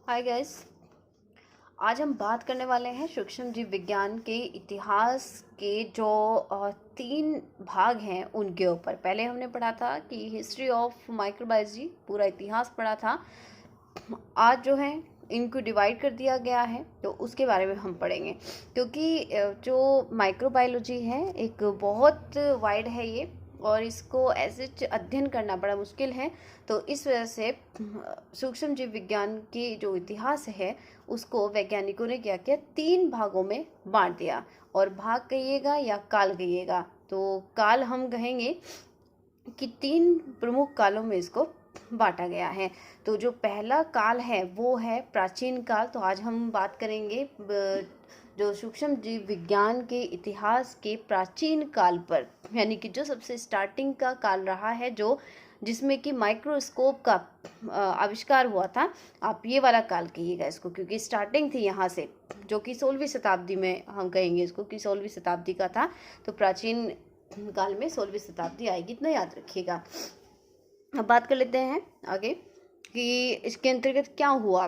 Hi guys. आज हम बात करने वाले हैं सूक्ष्म जीव विज्ञान के इतिहास के जो 3 भाग हैं उनके ऊपर। पहले हमने पढ़ा था कि हिस्ट्री ऑफ माइक्रोबायोलॉजी, पूरा इतिहास पढ़ा था। आज जो है इनको डिवाइड कर दिया गया है, तो उसके बारे में हम पढ़ेंगे, क्योंकि जो माइक्रोबायोलॉजी है एक बहुत वाइड है ये, और इसको ऐसे अध्ययन करना बड़ा मुश्किल है। तो इस वजह से सूक्ष्म जीव विज्ञान की जो इतिहास है उसको वैज्ञानिकों ने क्या किया, 3 भागों में बांट दिया। और भाग कहिएगा या काल कहिएगा, तो काल हम कहेंगे कि 3 प्रमुख कालों में इसको बांटा गया है। तो जो पहला काल है वो है प्राचीन काल। तो आज हम बात करेंगे जो सूक्ष्म जीव विज्ञान के इतिहास के प्राचीन काल पर, यानी कि जो सबसे स्टार्टिंग का काल रहा है, जो जिसमें कि माइक्रोस्कोप का आविष्कार हुआ था। आप ये वाला काल कहिएगा इसको, क्योंकि स्टार्टिंग थी यहाँ से, जो कि 16वीं शताब्दी में हम कहेंगे इसको कि 16वीं शताब्दी का था। तो प्राचीन काल में 16वीं शताब्दी आएगी, इतना याद रखिएगा। अब बात कर लेते हैं आगे कि इसके अंतर्गत क्या हुआ,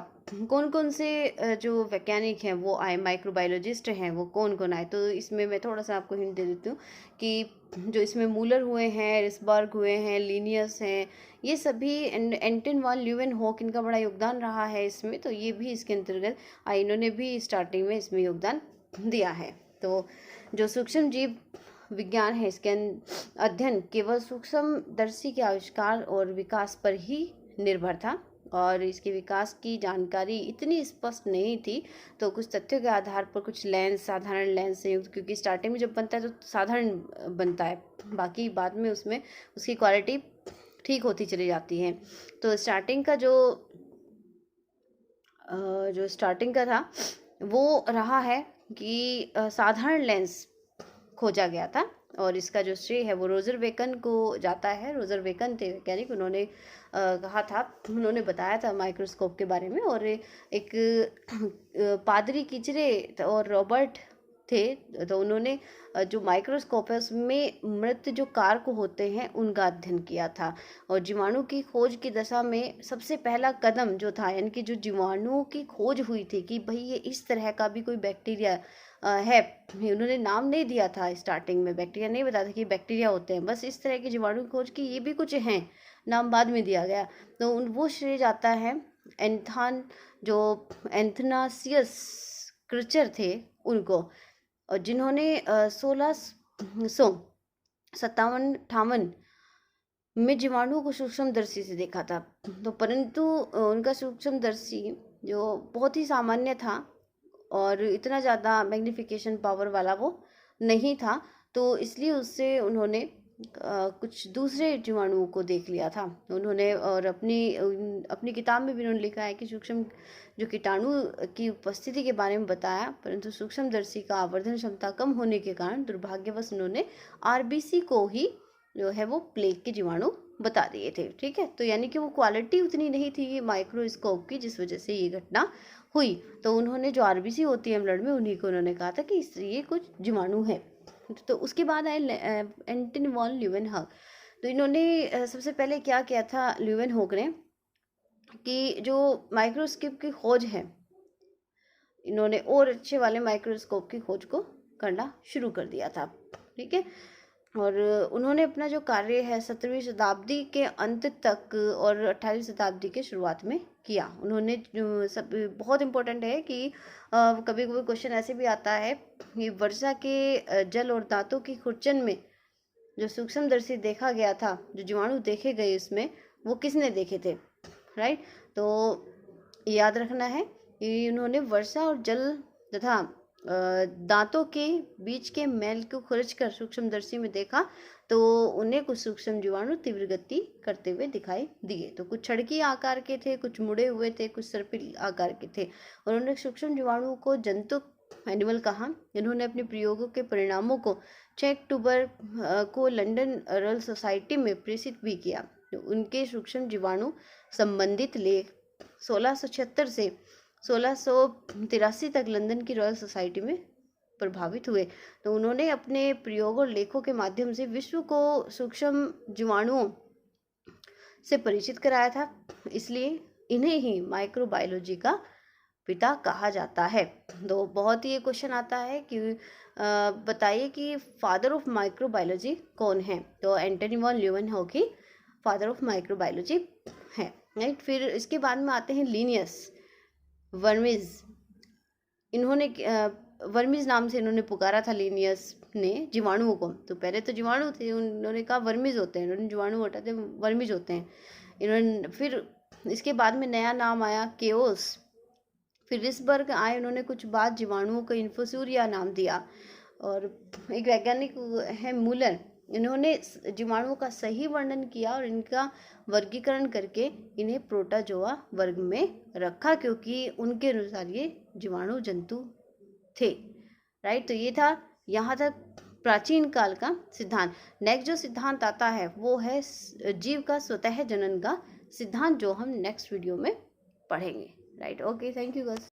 कौन कौन से जो वैज्ञानिक हैं वो आए, माइक्रोबायोलॉजिस्ट हैं वो कौन कौन आए। तो इसमें मैं थोड़ा सा आपको हिंट दे देती हूँ कि जो इसमें मूलर हुए हैं, रिसबर्ग हुए हैं, लिनियस हैं, ये सभी, एंटन वॉन ल्यूवेनहॉक, इनका बड़ा योगदान रहा है इसमें। तो ये भी इसके अंतर्गत आए, इन्होंने भी स्टार्टिंग में इसमें योगदान दिया है। तो जो सूक्ष्म जीव विज्ञान है इसके अध्ययन केवल सूक्ष्मदर्शी के आविष्कार और विकास पर ही निर्भर था, और इसके विकास की जानकारी इतनी स्पष्ट नहीं थी। तो कुछ तथ्यों के आधार पर कुछ लेंस, साधारण लेंस से युक्त, क्योंकि स्टार्टिंग में जब बनता है तो साधारण बनता है, बाकी बाद में उसमें उसकी क्वालिटी ठीक होती चली जाती है। तो स्टार्टिंग का जो स्टार्टिंग का था वो रहा है कि साधारण लेंस खोजा गया था, और इसका जो श्रेय है वो रोजर बेकन को जाता है। रोजर बेकन थे वैज्ञानिक, उन्होंने कहा था, उन्होंने बताया था माइक्रोस्कोप के बारे में। और एक पादरी किचरे और रॉबर्ट थे, तो उन्होंने जो माइक्रोस्कोप है उसमें मृत जो कारक होते हैं उनका अध्ययन किया था। और जीवाणु की खोज की दशा में सबसे पहला कदम जो था, यानी कि जो जीवाणुओं की खोज हुई थी कि भाई ये इस तरह का भी कोई बैक्टीरिया है, उन्होंने नाम नहीं दिया था स्टार्टिंग में, बैक्टीरिया नहीं बताया था कि बैक्टीरिया होते हैं, बस इस तरह की जीवाणु की खोज की ये भी कुछ हैं, नाम बाद में दिया गया। तो वो श्रेय जाता है जो एंथनासियस क्रिचर थे उनको, और जिन्होंने 1657-58 में जीवाणु को सूक्ष्मदर्शी से देखा था। तो परंतु उनका सूक्ष्मदर्शी जो बहुत ही सामान्य था और इतना ज़्यादा मैग्निफिकेशन पावर वाला वो नहीं था, तो इसलिए उससे उन्होंने कुछ दूसरे जीवाणुओं को देख लिया था उन्होंने। और अपनी किताब में भी उन्होंने लिखा है कि सूक्ष्म जो कीटाणु की उपस्थिति के बारे में बताया, परंतु सूक्ष्मदर्शी का आवर्धन क्षमता कम होने के कारण दुर्भाग्यवश उन्होंने आरबीसी को ही जो है वो प्लेग के जीवाणु बता दिए थे। ठीक है, तो यानी कि वो क्वालिटी उतनी नहीं थी माइक्रोस्कोप की, जिस वजह से ये घटना हुई। तो उन्होंने जो आरबीसी होती है ब्लड में, उन्हीं को उन्होंने कहा था कि ये कुछ जीवाणु है। तो उसके बाद आए एंटन वॉन ल्यूवेनहॉक। तो इन्होंने सबसे पहले क्या किया था ल्यूवेनहॉक ने, कि जो माइक्रोस्कोप की खोज है, इन्होंने और अच्छे वाले माइक्रोस्कोप की खोज को करना शुरू कर दिया था। ठीक है, और उन्होंने अपना जो कार्य है 17वीं शताब्दी के अंत तक और 18वीं शताब्दी के शुरुआत में किया। उन्होंने सब बहुत इम्पोर्टेंट है कि कभी कभी क्वेश्चन ऐसे भी आता है कि वर्षा के जल और दांतों की खुरचन में जो सूक्ष्मदर्शी देखा गया था, जो जीवाणु देखे गए उसमें, वो किसने देखे थे, राइट। तो याद रखना है कि उन्होंने वर्षा और जल तथा दांतों के बीच के मैल को खुरच कर सूक्ष्मदर्शी में देखा, तो उन्हें कुछ सूक्ष्म जीवाणु तीव्र गति करते हुए दिखाई दिए। तो कुछ छड़की आकार के थे, कुछ मुड़े हुए थे, कुछ सर्पिल आकार के थे। उन्होंने सूक्ष्म जीवाणुओं को जंतु एनिमल कहा। इन्होंने अपने प्रयोगों के परिणामों को 6 अक्टूबर को लंदन रॉयल सोसाइटी में प्रेषित भी किया। तो उनके सूक्ष्म जीवाणु संबंधित लेख 1676 से 1683 तक लंदन की रॉयल सोसाइटी में प्रभावित हुए। तो उन्होंने अपने प्रयोग और लेखों के माध्यम से विश्व को सूक्ष्म जीवाणुओं से परिचित कराया था, इसलिए इन्हें ही माइक्रोबायोलॉजी का पिता कहा जाता है। तो बहुत ही ये क्वेश्चन आता है कि बताइए कि फादर ऑफ माइक्रोबायोलॉजी कौन है? तो Antony von Leeuwenhoek father of microbiology है, राइट। फिर इसके बाद में आते हैं लिनियस वर्मिज। इन्होंने वर्मिज नाम से इन्होंने पुकारा था लिनियस ने जीवाणुओं को। तो पहले तो जीवाणु थे, उन्होंने कहा वर्मिज होते हैं, उन्होंने जीवाणु हटाते वर्मिज होते हैं इन्होंने। फिर इसके बाद में नया नाम आया केओस। फिर रिसबर्ग आए, उन्होंने कुछ बाद जीवाणुओं को इन्फोसूरिया नाम दिया। और एक वैज्ञानिक है मूलर, इन्होंने जीवाणुओं का सही वर्णन किया और इनका वर्गीकरण करके इन्हें प्रोटोजोआ वर्ग में रखा, क्योंकि उनके अनुसार ये जीवाणु जंतु थे, राइट। तो ये था यहाँ तक प्राचीन काल का सिद्धांत। नेक्स्ट जो सिद्धांत आता है वो है जीव का स्वतः जनन का सिद्धांत, जो हम नेक्स्ट वीडियो में पढ़ेंगे, right. Okay, thank you guys.